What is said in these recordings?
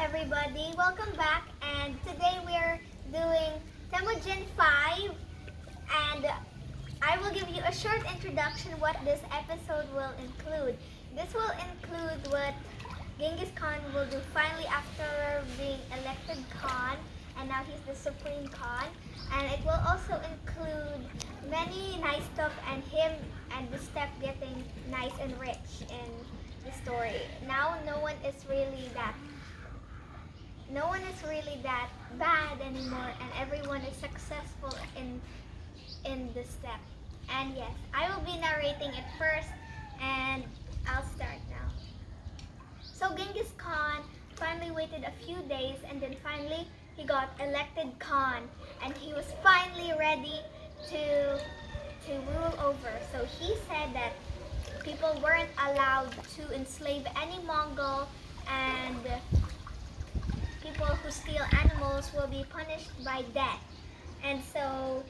everybody, welcome back, and today we are doing Temujin 5, and I will give you a short introduction what this episode will include. This will include what Genghis Khan will do finally after being elected Khan, and now he's the Supreme Khan, and it will also include many nice stuff and him and the steppe getting nice and rich in the story. Now no one is really that bad anymore, and everyone is successful in the steppe. And yes, I will be narrating it first, and I'll start now. So Genghis Khan finally waited a few days, and then finally he got elected Khan, and he was finally ready to rule over. So he said that people weren't allowed to enslave any Mongol, and people who steal animals will be punished by death. And so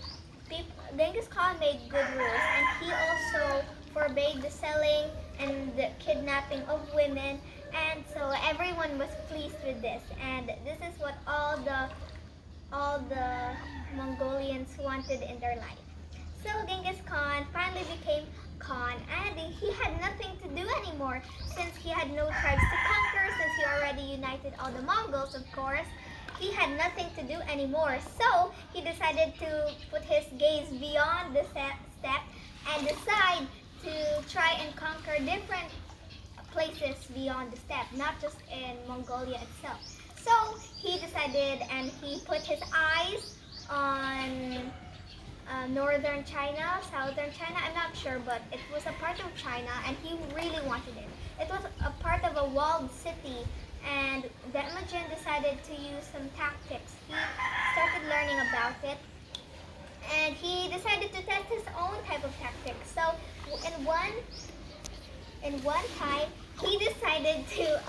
Genghis Khan made good rules, and he also forbade the selling and the kidnapping of women, and so everyone was pleased with this. And this is what all the Mongolians wanted in their life. So Genghis Khan finally became Khan, and he had nothing to do anymore since he had no tribes to conquer, since he already united all the Mongols, of course. He had nothing to do anymore, so he decided to put his gaze beyond the steppe and decide to try and conquer different places beyond the steppe, not just in Mongolia itself. So he decided, and he put his eyes on northern China, southern China, I'm not sure, but it was a part of China, and he really wanted it. It was a part of a walled city, and Temujin decided to use some tactics. He started learning about it, and he decided to test his own type of tactics. So in one time, he decided to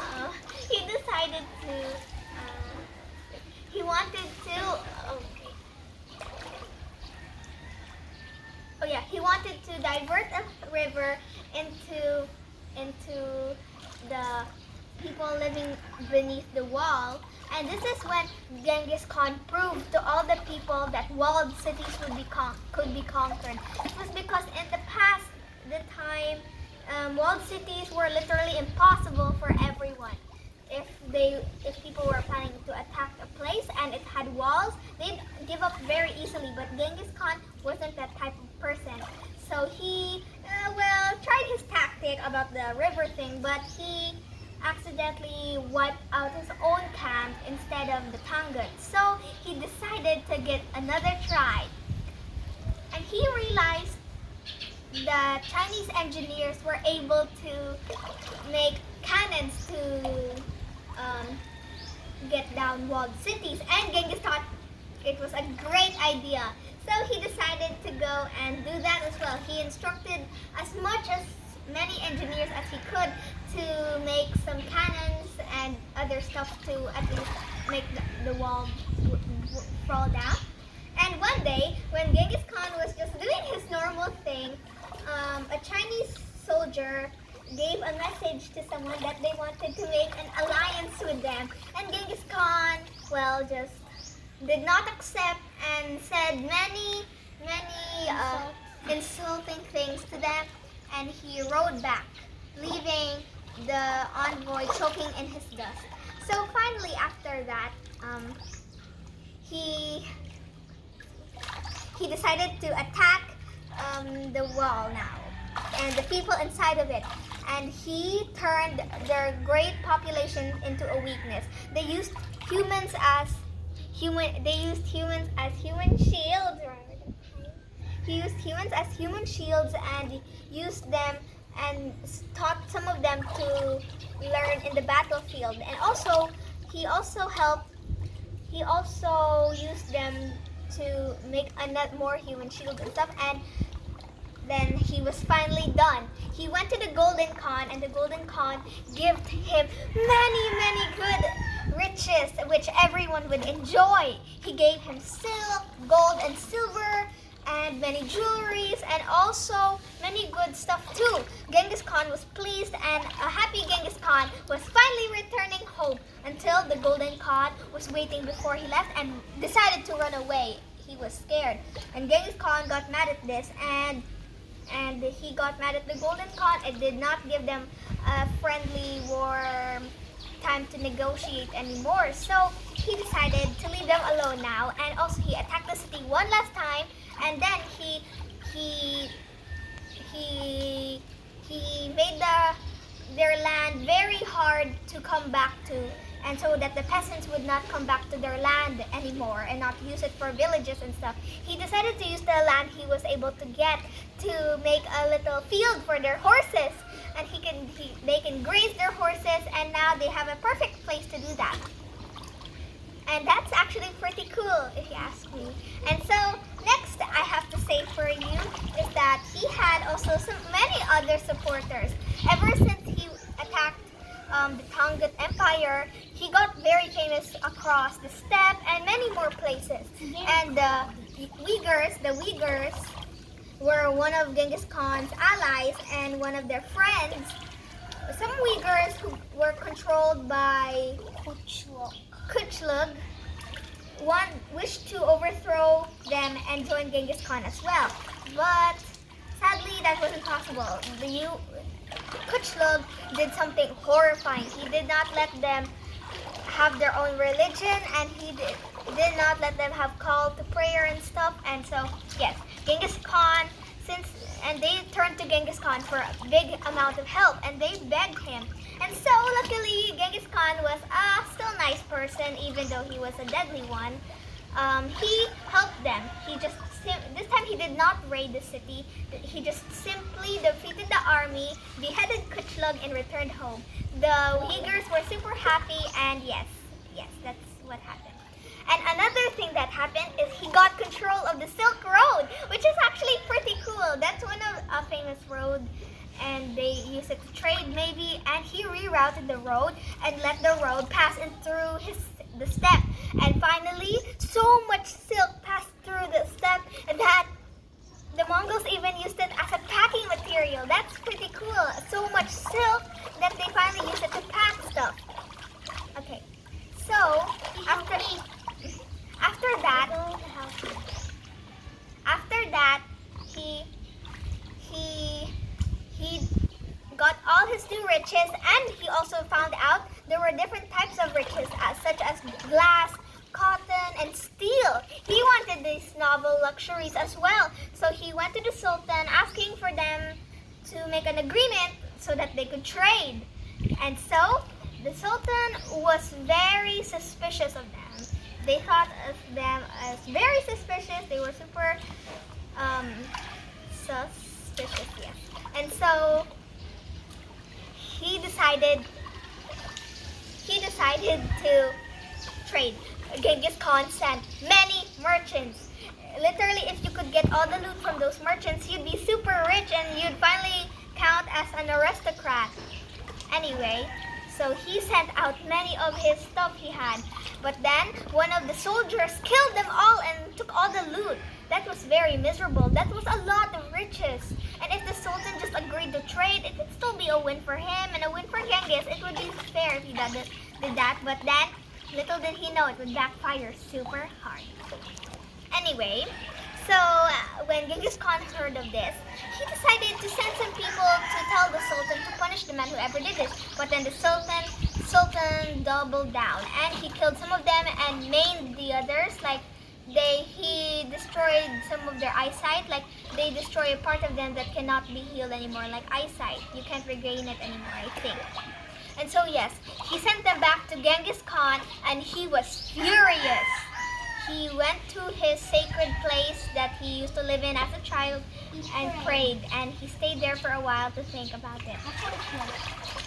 he wanted to divert a river into the people living beneath the wall. And this is when Genghis Khan proved to all the people that walled cities could be conquered. It was because in the past, walled cities were literally impossible for everyone. If people were planning to attack a place and it had walls, they'd give up very easily. But Genghis Khan wasn't that type of person. So he, tried his tactic about the river thing, but he accidentally wiped out his own camp instead of the Tangans. So he decided to get another try. And he realized the Chinese engineers were able to make cannons to get down walled cities, and Genghis thought it was a great idea. So he decided to go and do that as well. He instructed as many engineers as he could to make some cannons and other stuff to at least make the wall fall down. And one day, when Genghis Khan was just doing his normal thing, a Chinese soldier gave a message to someone that they wanted to make an alliance with them. And Genghis Khan, just did not accept and said many insulting things to them, and he rode back, leaving the envoy choking in his dust. So finally, after that, he decided to attack the wall now and the people inside of it, and he turned their great population into a weakness. They used humans as human shields. He used humans as human shields, and used them and taught some of them to learn in the battlefield. And also he used them to make more human shields and stuff. And then he was finally done. He went to the Golden Khan, and the Golden Khan gave him many good riches which everyone would enjoy. He gave him silk, gold, and silver, and many jewelries, and also many good stuff too. Genghis Khan was pleased, and a happy Genghis Khan was finally returning home until the golden cod was waiting before he left and decided to run away. He was scared, and Genghis Khan got mad at this, and he got mad at the golden cod and did not give them a friendly, warm time to negotiate anymore. So he decided to leave them alone now, and also he attacked the city one last time, and then he made their land very hard to come back to, and so that the peasants would not come back to their land anymore and not use it for villages and stuff. He decided to use the land he was able to get to make a little field for their horses, and they can graze their horses, and now they have a perfect place to do that. And that's actually pretty cool if you ask me. And so next I have to say for you is that he had also many other supporters. Ever since he attacked the Tangut Empire, he got very famous across the steppe and many more places. And the Uyghurs were one of Genghis Khan's allies and one of their friends. Some Uyghurs who were controlled by Kuchlug wished to overthrow them and join Genghis Khan as well. But sadly, that wasn't possible. Kuchlug did something horrifying. He did not let them have their own religion, and he did not let them have call to prayer and stuff. And so, yes, Genghis Khan, and they turned to Genghis Khan for a big amount of help, and they begged him. And so, luckily, Genghis Khan was a still nice person, even though he was a deadly one. He helped them. This time he did not raid the city. He just simply defeated the army, beheaded Kuchlug, and returned home. The Uyghurs were super happy, and yes, that's what happened. And another thing that happened is he got control of the Silk Road, which is actually pretty cool. That's one of a famous road, and they use it to trade maybe. And he rerouted the road and let the road pass in through the steppe. And finally, so much silk passed through the steppe that the Mongols even used it as a packing material. That's pretty cool. So much silk that they finally used it to pack stuff. Okay, so after that, he got all his new riches, and he also found out there were different types of riches, such as glass, cotton, and steel. He wanted these novel luxuries as well, so he went to the Sultan asking for them to make an agreement so that they could trade. And so the Sultan was very suspicious of them. They thought of them as very suspicious. They were super suspicious, yes. And so he decided to trade. Genghis Khan sent many merchants. Literally, if you could get all the loot from those merchants, you'd be super rich and you'd finally count as an aristocrat. Anyway, so he sent out many of his stuff he had. But then, one of the soldiers killed them all and took all the loot. That was very miserable. That was a lot of riches. And if the Sultan just agreed to trade, it would still be a win for him and a win for Genghis. It would be fair if he did that. But then, little did he know, it would backfire super hard. Anyway, so when Genghis Khan heard of this, he decided to send some people to tell the Sultan to punish the man who ever did this. But then the Sultan doubled down, and he killed some of them and maimed the others. Like he destroyed some of their eyesight. Like they destroy a part of them that cannot be healed anymore, like eyesight. You can't regain it anymore, I think. And so yes, he sent them back to Genghis Khan, and he was furious. He went to his sacred place that he used to live in as a child and prayed, and he stayed there for a while to think about it.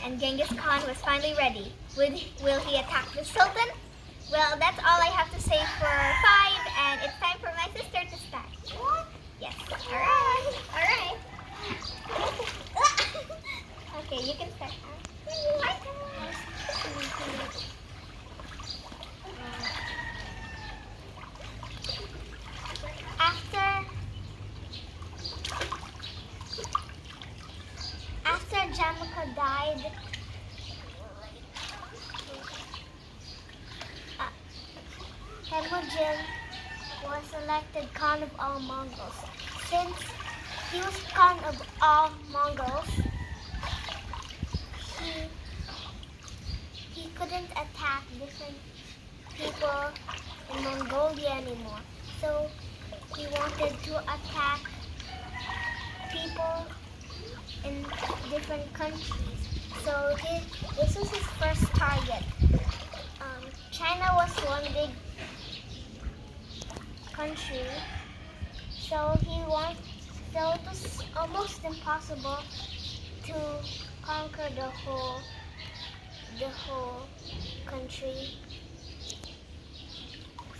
And Genghis Khan was finally ready. Will he attack the Sultan? Well, that's all I have to say for 5, and it's time for my sister to start. Yes. Alright. Okay, you can start. Shamaka died, Temujin was elected Khan of all Mongols. Since he was Khan of all Mongols, he couldn't attack different people in Mongolia anymore. So he wanted to attack people in different countries. So this was his first target. China was one big country, so it was almost impossible to conquer the whole country.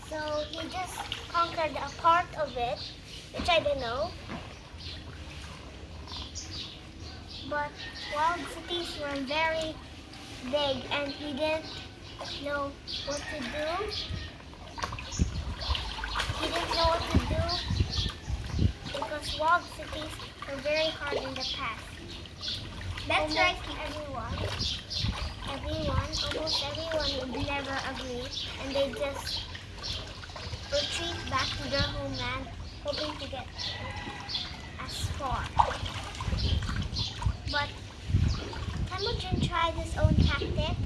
So he just conquered a part of it, which I didn't know. But walled cities were very big and he didn't know what to do. He didn't know what to do because walled cities were very hard in the past. That's right, almost everyone would never agree, and they just retreat back to their homeland, hoping to get as far. But Temujin tried his own tactic.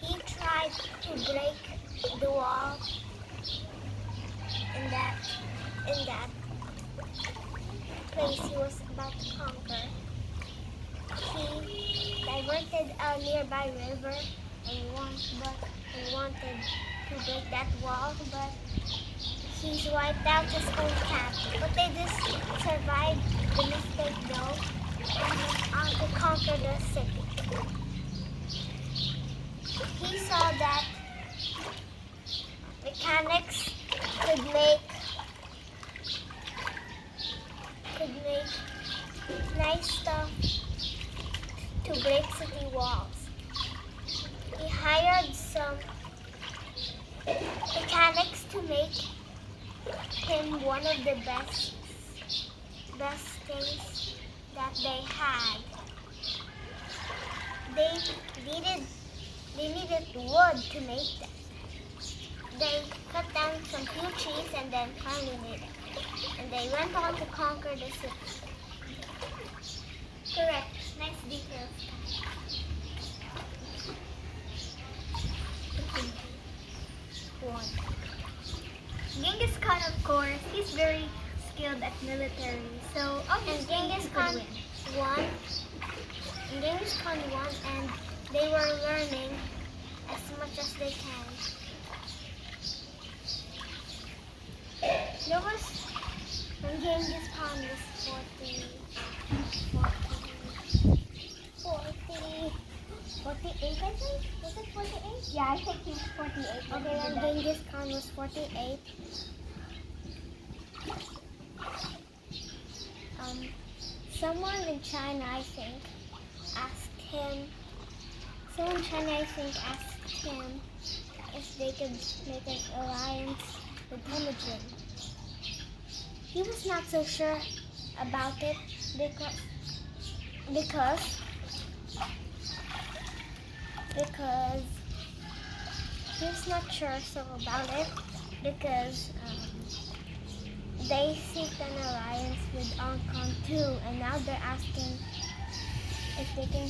He tried to break the wall in that place he was about to conquer. He diverted a nearby river and wanted to break that wall, but he's wiped out his own camp. But they just survived the mistake though and went on to conquer the city. He saw that mechanics could make nice stuff to break city walls. He hired some mechanics to make him one of the best things that they had. They needed wood to make them. They cut down some few trees and then finally made it. And they went on to conquer the city. Correct. Nice details. Genghis Khan, of course, he's very skilled at military. So and Genghis Khan won. And Genghis Khan won, and they were learning as much as they can. There was when Genghis Khan was 48, I think? Was it 48? Yeah, I think he was 48. Okay, when Genghis Khan was 48, someone in China, I think, asked him if they could make an alliance with Temujin. He was not so sure about it because he's not sure about it because they seek an alliance with Hong Kong too, and now they're asking if they can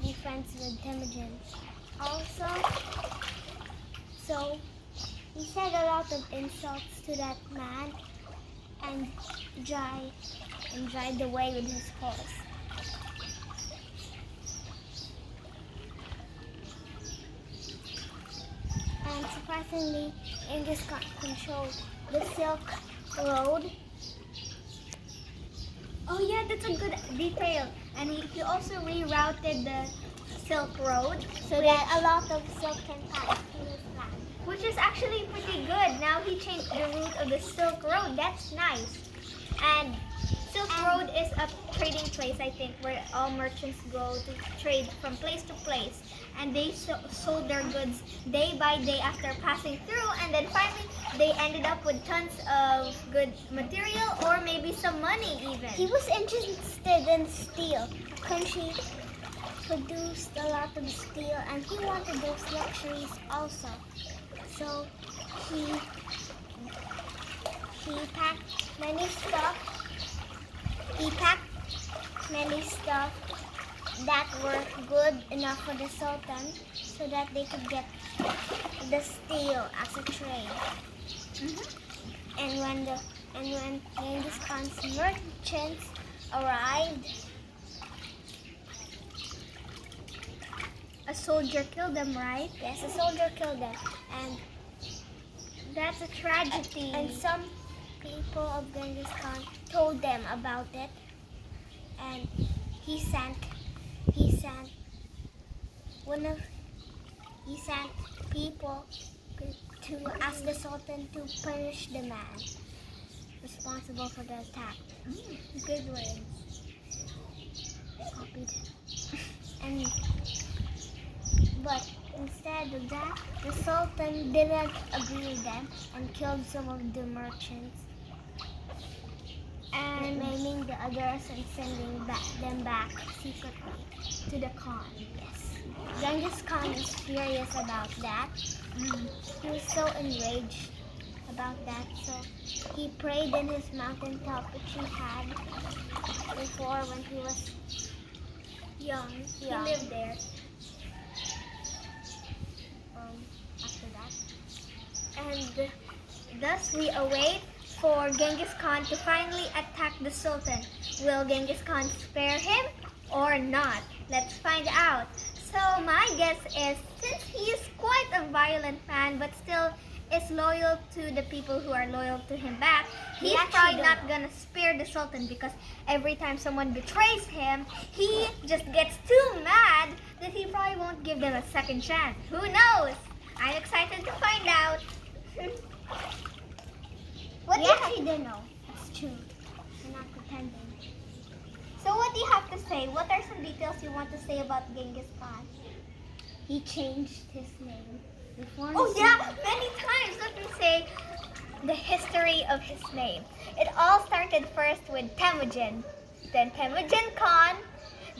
be friends with Temujin. Also, so he said a lot of insults to that man and dried away with his horse. And surprisingly, Genghis Khan controlled the Silk Road. Oh yeah, that's a good detail. And he also rerouted the Silk Road so that a lot of silk can pass through his land. Which is actually pretty good. Now he changed the route of the Silk Road. That's nice. And Silk Road is a trading place, I think, where all merchants go to trade from place to place. And they sold their goods day by day after passing through, and then finally they ended up with tons of good material or maybe some money even. He was interested in steel. produced a lot of steel, and he wanted those luxuries also. So he packed many stuff. He packed many stuff that were good enough for the Sultan, so that they could get the steel as a trade. And when Genghis Khan's merchants arrived, A soldier killed them, right? yes, a soldier killed them, and That's a tragedy. some people of Genghis Khan told them about it, and he sent people to ask the Sultan to punish the man responsible for the attack. Good words. Copied. But instead of that, the Sultan didn't agree with them and killed some of the merchants, and maiming the others and sending them back secretly to the Khan. Yes. Genghis Khan is furious about that. He was so enraged about that, so he prayed in his mountaintop, which he had before when he was Young. He young. lived there. After that, And thus we await for Genghis Khan to finally attack the Sultan. Will Genghis Khan spare him or not? Let's find out. So my guess is, since he is quite a violent man but still is loyal to the people who are loyal to him back, he's actually probably don't. not gonna spare the Sultan, because every time someone betrays him, he just gets too mad that he probably won't give them a second chance. Who knows? I'm excited to find out. What do we you actually don't know. It's true. We're not pretending. So what do you have to say? What are some details you want to say about Genghis Khan? He changed his name. Before Oh his yeah, name- many times. Let me say the history of his name. It all started first with Temujin, then Temujin Khan,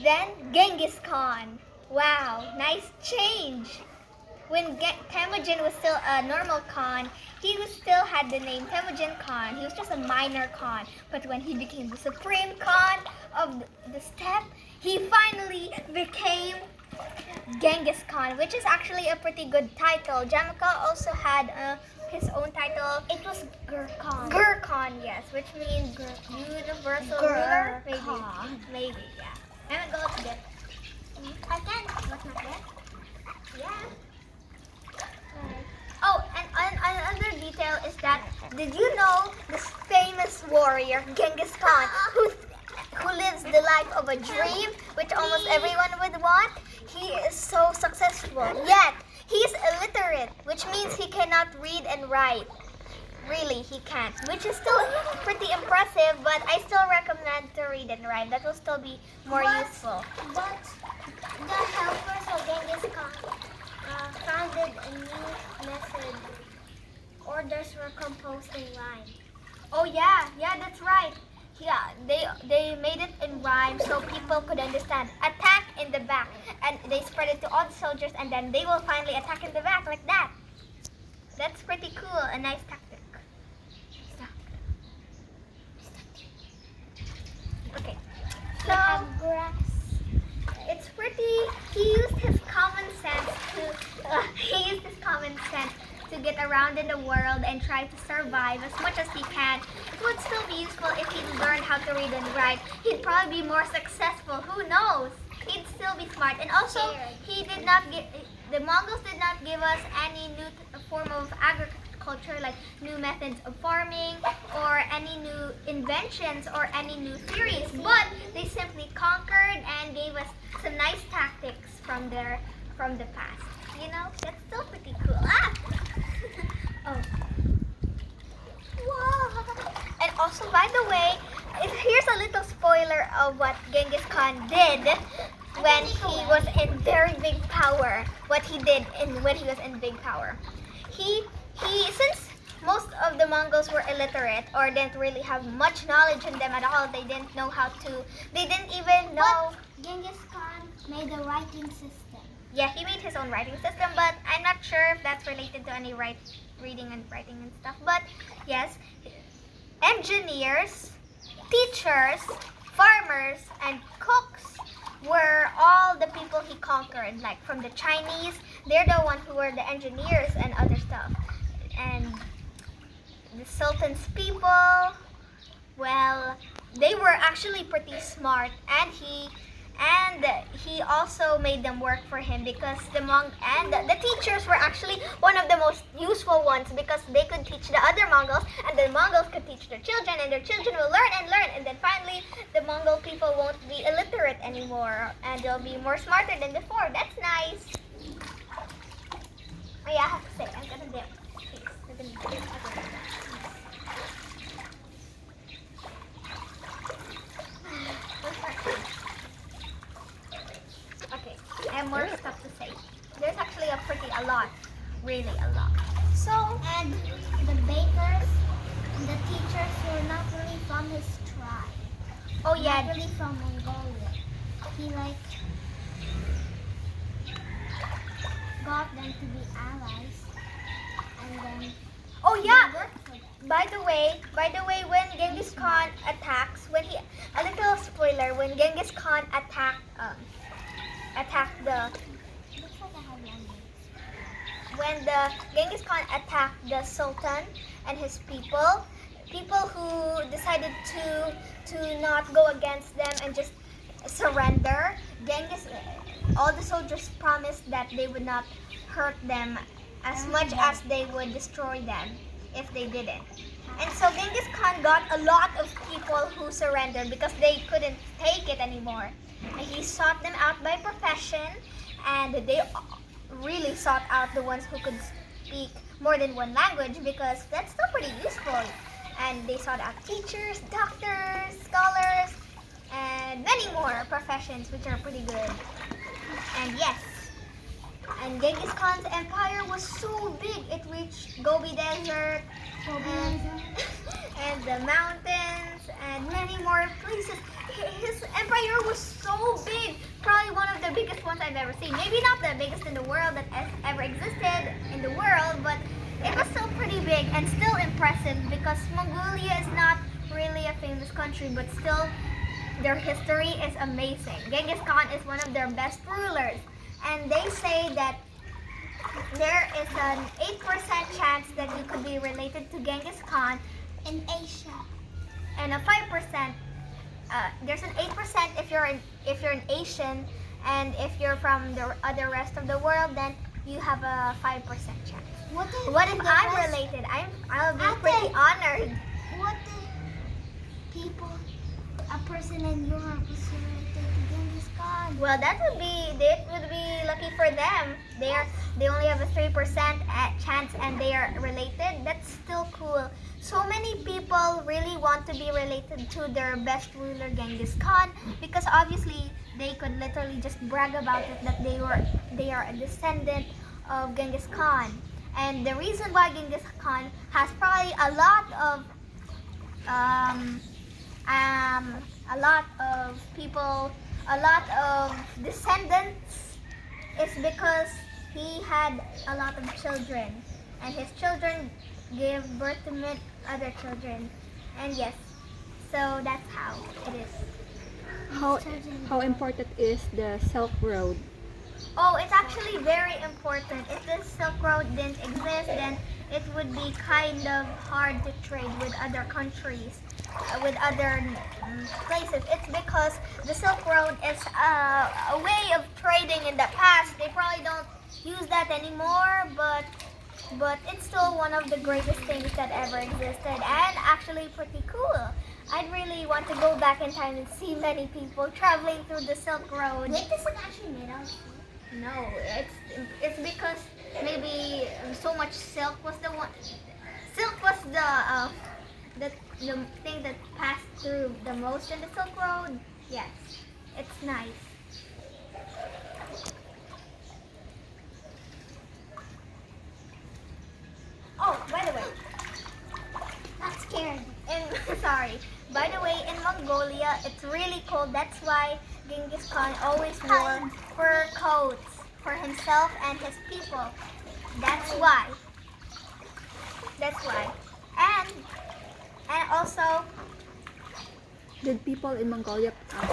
then Genghis Khan. Wow, nice change. When Temujin was still a normal Khan, he still had the name Temujin Khan. He was just a minor Khan. But when he became the supreme Khan of the steppe, he finally became Genghis Khan, which is actually a pretty good title. Jamaica also had his own title. It was Gurkhan. Gurkhan, yes, which means universal ruler. Maybe, Gurkhan. maybe, yeah. I'm gonna go to get. I can. What's not there? Yeah. Oh, and another detail is that, did you know this famous warrior, Genghis Khan, who lives the life of a dream, which almost everyone would want? He is so successful, yet he's illiterate, which means he cannot read and write. Really, he can't, which is still pretty impressive, but I still recommend to read and write. That will still be more useful. But the helpers of Genghis Khan founded a new method. Orders were composed in rhyme. Oh yeah, that's right. Yeah, they made it in rhyme so people could understand. Attack in the back, and they spread it to all the soldiers, and then they will finally attack in the back like that. That's pretty cool, a nice tactic. Okay, They so have grass. it's pretty. He used his common sense to get around in the world and try to survive as much as he can. It would still be useful if he learned how to read and write. He'd probably be more successful. Who knows? He'd still be smart. And also, the Mongols did not give us any new form of agriculture, like new methods of farming or any new inventions or any new theories. But they simply conquered and gave us some nice tactics from the past. You know, that's still pretty cool. Oh. Wow. And also, by the way, here's a little spoiler of what Genghis Khan did when he was in very big power. What he did when he was in big power. Since most of the Mongols were illiterate or didn't really have much knowledge in them at all. They didn't know how to. They didn't even know. But Genghis Khan made a writing system. Yeah, he made his own writing system, but I'm not sure if that's related to any reading and writing and stuff. But yes, engineers, teachers, farmers, and cooks were all the people he conquered. Like from the Chinese, they're the ones who were the engineers and other stuff. And the Sultan's people, well, they were actually pretty smart, and he also made them work for him because the teachers were actually one of the most useful ones because they could teach the other Mongols, and the Mongols could teach their children, and their children will learn and learn, and then finally the Mongol people won't be illiterate anymore, and they'll be more smarter than before. That's nice. Oh yeah, I have to say, I'm gonna dip. Please, I'm gonna dip. Okay, I have more stuff to say. There's actually a lot, really a lot. So, and the bakers and the teachers were not really from his tribe. Oh Not yeah, really from Mongolia. He got them to be allies, and then oh they yeah. worked for them. By the way, when Genghis Khan attacks, a little spoiler, when Genghis Khan attacked the Looks like I have language. when the Genghis Khan attacked the Sultan and his people who decided to not go against them and just surrender, all the soldiers promised that they would not hurt them as much as they would destroy them if they didn't. And so Genghis Khan got a lot of people who surrendered because they couldn't take it anymore. And he sought them out by profession, and they really sought out the ones who could speak more than one language because that's still pretty useful. And they sought out teachers, doctors, scholars, and many more professions which are pretty good. And yes, and Genghis Khan's empire was so big it reached Gobi Desert and the mountains and many more places. His empire was so big, probably one of the biggest ones I've ever seen. Maybe not the biggest in the world that ever existed in the world, but it was still pretty big and still impressive because Mongolia is not really a famous country, but still their history is amazing. Genghis Khan is one of their best rulers, and they say that there is an 8% chance that you could be related to Genghis Khan In Asia. and a 5%. There's an 8% if you're an Asian, and if you're from the other rest of the world, then you have a 5% chance. What if the I'm rest- related? I'll be Ate. pretty honored. What if a person in Europe is related to Genghis Khan? Well, that would be lucky for them. They only have a 3% chance and they are related. That's still cool. So many people really want to be related to their best ruler Genghis Khan because obviously they could literally just brag about it that they are a descendant of Genghis Khan. And the reason why Genghis Khan has probably a lot of people, a lot of descendants, is because he had a lot of children, and his children gave birth to other children, and yes, so that's how it is. How important is the Silk Road? Oh, it's actually very important. If the Silk Road didn't exist, then it would be kind of hard to trade with other countries, with other places. It's because the Silk Road is a way of trading in the past. They probably don't use that anymore, but it's still one of the greatest things that ever existed and actually pretty cool. I'd really want to go back in time and see many people traveling through the Silk Road. Wait, this is actually made out of silk? No, it's because maybe so much silk was the one. Silk was the thing that passed through the most in the Silk Road. Yes, it's nice. Oh, by the way, it's really cold. That's why Genghis Khan always wore fur coats for himself and his people. That's why. That's why. And also, Did people in Mongolia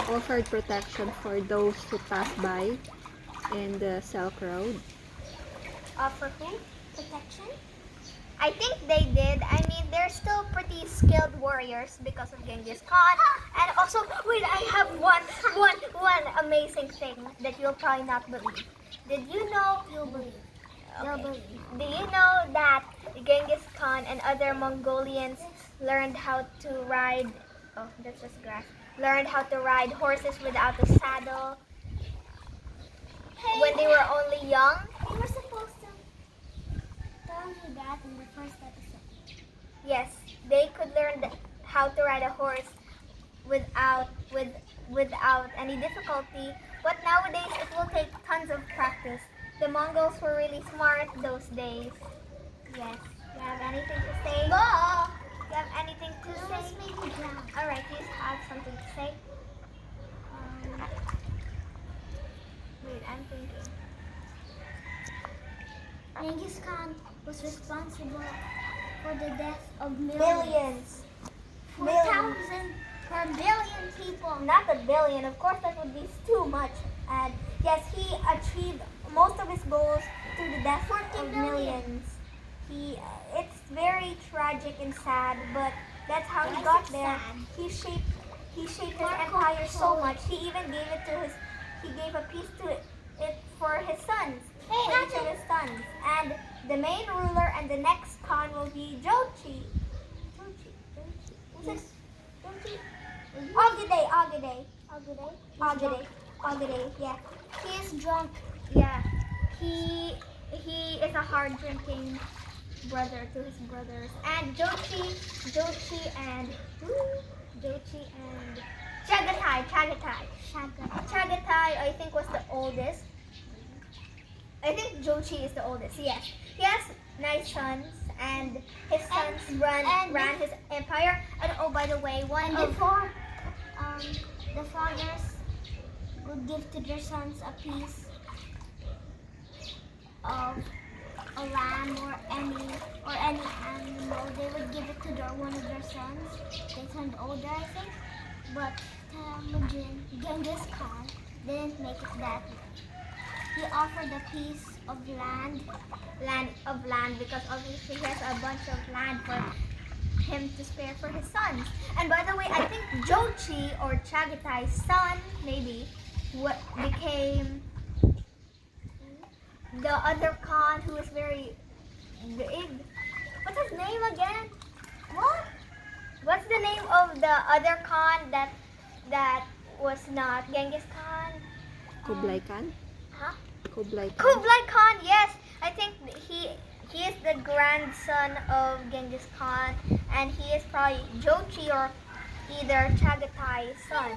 offered protection for those who pass by in the Silk Road? for who? Protection? I think they did. I mean, they're still pretty skilled warriors because of Genghis Khan. And also, wait, I have one amazing thing that you'll probably not believe. Did you know? You'll believe. You'll Okay. believe. Do you know that Genghis Khan and other Mongolians learned how to ride? Oh, that's just grass. Learned how to ride horses without a saddle when they were only young. We were supposed to tell you that in the first episode. Yes, they could learn how to ride a horse without any difficulty. But nowadays, it will take tons of practice. The Mongols were really smart those days. Yes. You have anything to say? Go! You have anything to say? Let's make it down. All right, you have something to say. Wait, I'm thinking. Genghis Khan was responsible for the death of Millions. 4,000 per billion people. Not a billion. Of course, that would be too much. And yes, he achieved most of his goals through the death 40 of million. millions. It's very tragic and sad, but that's how Why he is got it there. sad? He shaped his Marco empire so Polo. much. He even gave it to he gave a piece to it for his sons. Hey, for each of his sons. And the main ruler and the next Khan will be Jochi. Who's this? Jochi? Ogade, yeah. He is drunk. Yeah. He is a hard drinking brother to his brothers. And Jochi and Chagatai. Chagatai, I think, was the oldest. I think Jochi is the oldest. Yes. He has 9 sons, and his sons ran his empire. And oh, by the way, Before, the fathers would give to their sons a piece of a lamb or any animal. They would give it to one of their sons. They turned older, I think. But Genghis Khan didn't make it that way. He offered a piece of land because obviously he has a bunch of land for him to spare for his sons. And by the way, I think Jochi or Chagatai's son maybe what became the other Khan who is very big. What's his name again? What? What's the name of the other Khan that was not Genghis Khan? Kublai Khan? Huh? Kublai Khan. Kublai Khan, yes. I think he is the grandson of Genghis Khan, and he is probably Jochi or either Chagatai's son.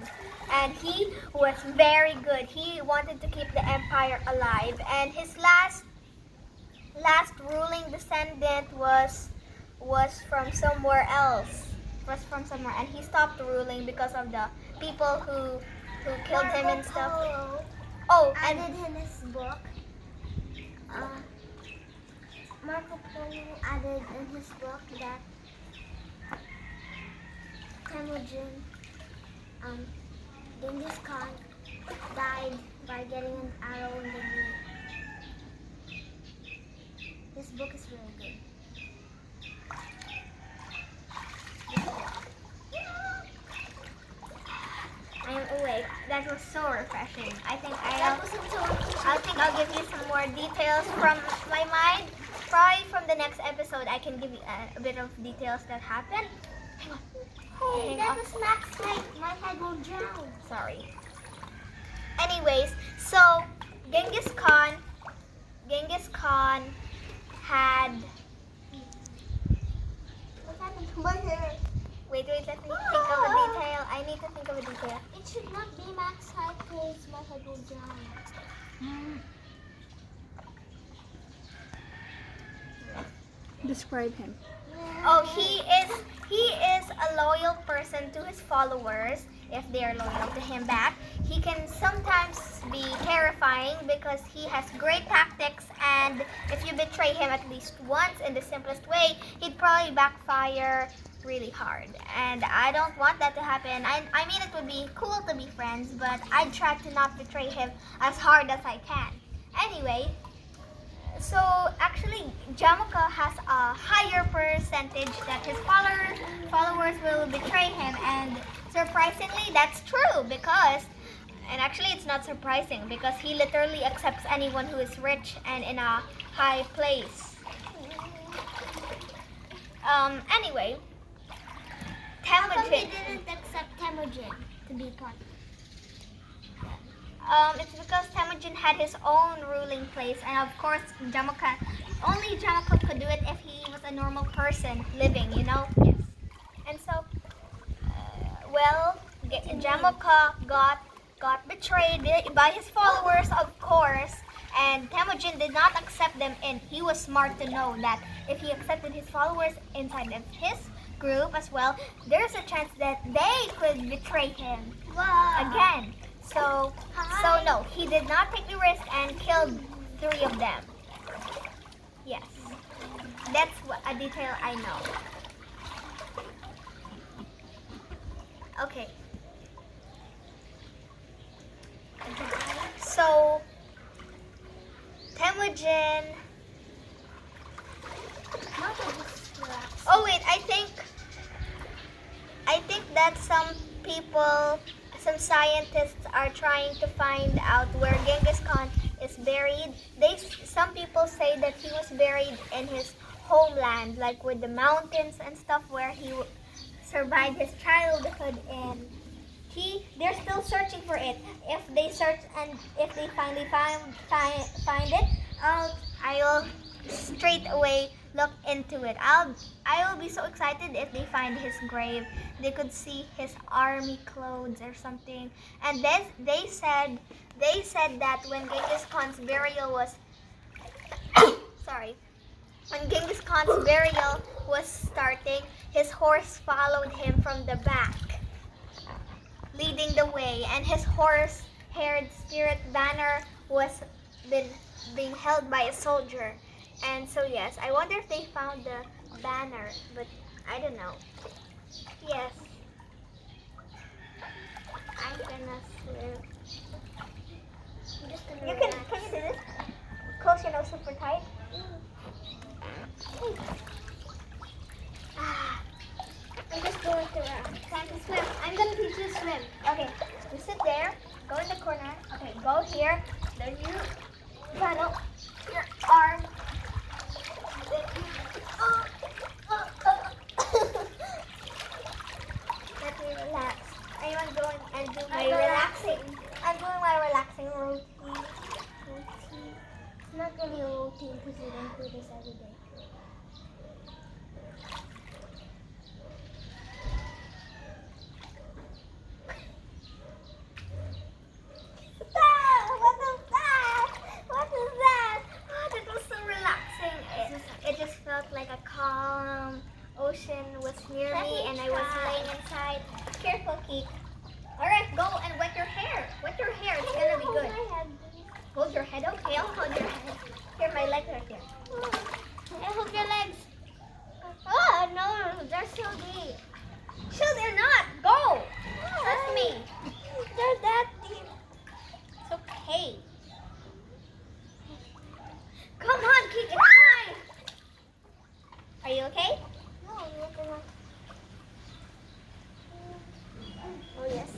And he was very good. He wanted to keep the empire alive, and his last ruling descendant was from somewhere else. And he stopped ruling because of the people who killed him and stuff. Polo Oh, and added in his book. Marco Polo added in his book that Temujin, Genghis Khan, died by getting an arrow in the knee. This book is really good. I'm awake. That was so refreshing. I think That wasn't so I'll give you some more details from my mind. Probably from the next episode, I can give you a bit of details that happened. Hang on. Hey, Hang that on. was Max height. My head will drown. Sorry. Anyways, so Genghis Khan had. What happened to my hair? Wait, let me think of a detail. I need to think of a detail. It should not be max height because my head will drown. Describe him. Oh, he is a loyal person to his followers, if they are loyal to him back. He can sometimes be terrifying because he has great tactics, and if you betray him at least once in the simplest way, he'd probably backfire really hard. And I don't want that to happen. I mean, it would be cool to be friends, but I'd try to not betray him as hard as I can. Anyway, so actually, Jamuka has a higher percentage that his followers will betray him, and surprisingly, that's true because, and actually it's not surprising because he literally accepts anyone who is rich and in a high place. Anyway, How come he Temujin. didn't accept Temujin to be part? It's because Temujin had his own ruling place, and of course, only Jamuka could do it if he was a normal person living, you know? Yes. And so, Jamuka got betrayed by his followers, of course, and Temujin did not accept them in. He was smart to know that if he accepted his followers inside of his group as well, there's a chance that they could betray him again. So no, he did not take the risk and killed 3 of them. Yes, that's a detail I know. Okay. So, Temujin. Oh wait, I think that some scientists are trying to find out where Genghis Khan is buried. Some people say that he was buried in his homeland, like with the mountains and stuff, where he survived his childhood in. They're still searching for it. If they search and if they finally find it, I'll straight away look into it. I will be so excited if they find his grave. They could see his army clothes or something. And then they said that when Genghis Khan's burial was when Genghis Khan's burial was starting, his horse followed him from the back, leading the way, and his horse-haired spirit banner was being held by a soldier. And so yes, I wonder if they found the banner, but I don't know. Yes. I'm gonna swim. Can you do this? Close your nose super tight. I'm just going to Time to swim. I'm gonna teach you to swim. Okay, you sit there, go in the corner. Okay, go here. Then you paddle your arm. Then you, let me relax. I'm going and do my relaxing. I'm doing my relaxing routine. It's not really a routine because you don't do this every day. It just felt like a calm ocean was near me and I was laying inside. Careful, Keek. Alright, go and wet your hair. Wet your hair, it's gonna be good. Hold your head, okay? I'll hold your head. Here, my legs are here. Hey, hold your legs. Oh, no, they're so deep. Chill, they're not. Go. Trust me. They're that deep. It's okay. Come on, Keek, it's fine. Are you okay? No, look at that. Oh, yes.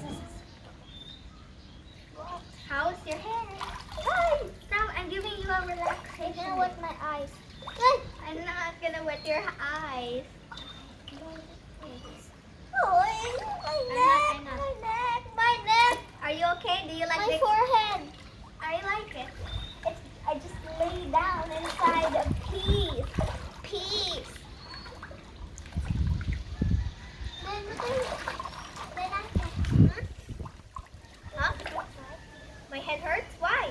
How's your hair? Hi. Stop, I'm giving you a I'm relaxation. gonna wet my eyes. I'm not gonna wet your eyes. Oh, I'm not. my neck. Are you okay? Do you like My this? forehead. I like it. I just lay down inside of peace. Peace. Huh? My head hurts? Why?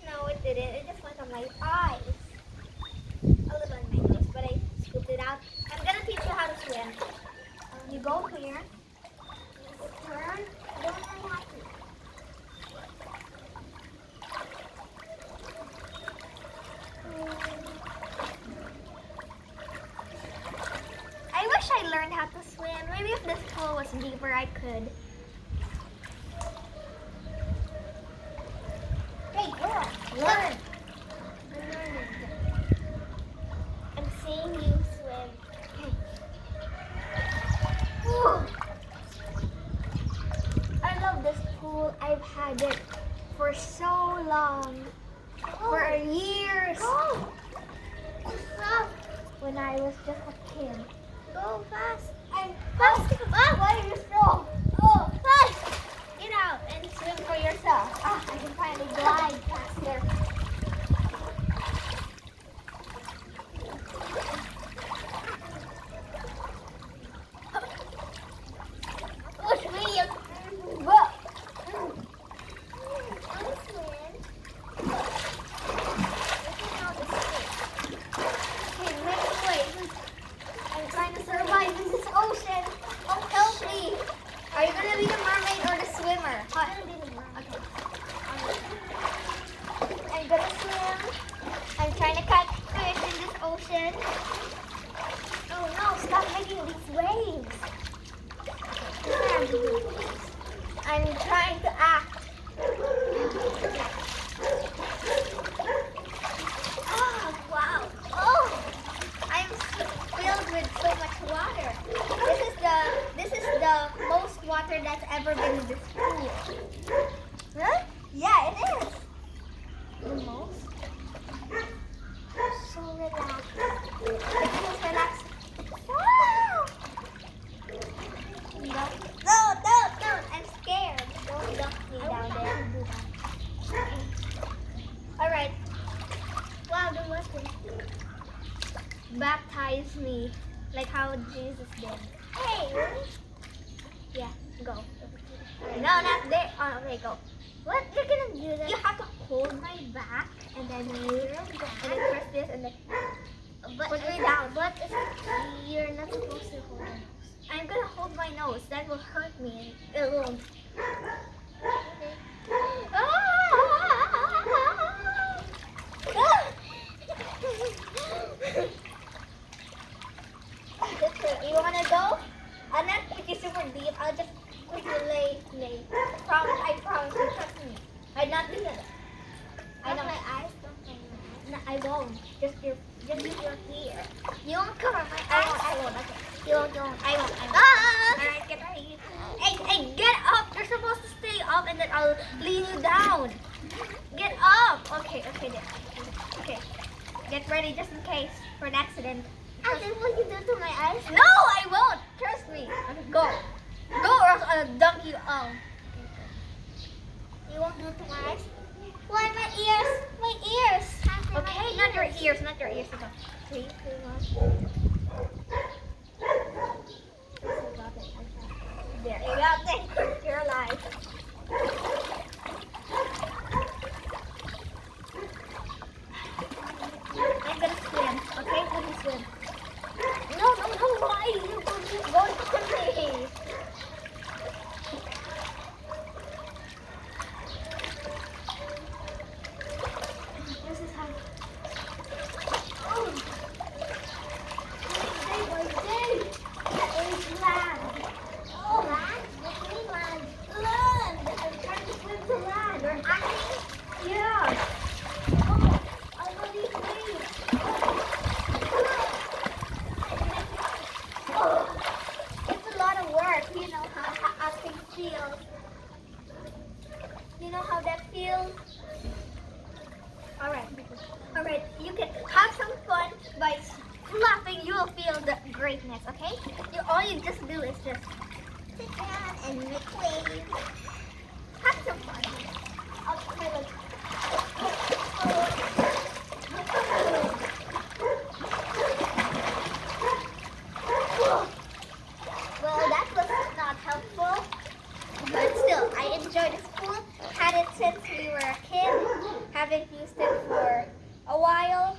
No, it didn't. It just went on my eyes. A little on my nose, but I scooped it out. I'm gonna teach you how to swim. You go here. pool was deeper, I could. Hey, girl, learn. I'm learning. I'm seeing you swim. Ooh. I love this pool. I've had it for so long. For years. Go! Stop! When I was just a kid. Go fast! I'm Fast! Why are you so? Oh, fast! Get out and swim for yourself. Ah, I can finally glide faster. Push me. Whoa. I'm swim. Okay, make way. I'm trying to survive in this ocean. Oh, help me. Are you gonna be the mermaid or the swimmer? Okay. I'm gonna swim. I'm trying to catch fish in this ocean. Oh no, stop making these waves. I'm trying to act. Oh, wow. Oh, I'm filled with so much water. This is the most water that's ever been in this pool. Huh? Yeah, it is. The most. So relaxed. It feels relaxed. Wow. No, I'm scared. Don't dump me I down want there. to do that. All right. Wow, the water. Baptize me like how Jesus did. Hey, really? Yeah, go. No, not there. Oh, okay, go. What? You're gonna do that? You have to hold my back and then move and then press this and then But put me down. But if you're not supposed to hold it. I'm gonna hold my nose. That will hurt me. It won't. You wanna go? I'll not put you super deep. I'll just put you lay. I promise you. Trust me. I'm not doing it. I Don't know. my eyes, don't my eyes. No, I won't. Just your ear. You won't cover my I eyes. won't, I won't. Okay. You won't. I won't. Ah! Alright, get ready. Hey, get up. You're supposed to stay up and then I'll lean you down. Get up. Okay, there. Okay. Get ready just in case for an accident. And then what you do to my eyes? No, I won't. Trust me. Okay, go. Go or else I'll dunk you out. You won't do to my eyes? Why my ears? My ears. Okay, not your ears. Okay. 3, 2, 1. There you go. Thank you. You're alive. I'm gonna swim. Okay, let me swim. No, why? You're going to me. This is how. Oh. Day. It's land. Oh, land? What do you mean land? Land. I'm trying to swim to land. You're acting? Yeah. Oh, I believe me. Oh, it's a lot of work. You know how acting feels. You know how that feels? Alright, you can have some fun by flapping. You will feel the greatness, okay? All you just do is just sit down and make waves. Have some fun. I'll put my legs. Well, that was not helpful. But still, I enjoyed this pool. Had it since we were a kid. Haven't used it for a while.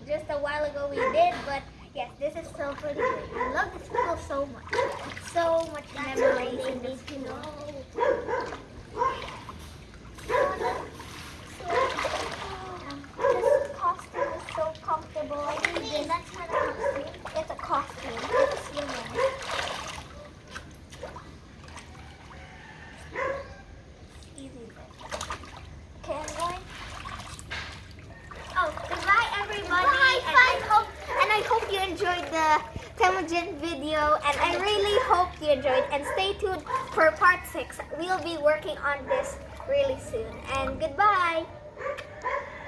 Just a while ago we did, but yes, this is so pretty good. I love this pool so much. So much memories in this pool. This costume is so comfortable. That's not a costume. It's a costume. It's a swimming. Imogen video, and I really hope you enjoyed. And stay tuned for part 6. We'll be working on this really soon. And goodbye!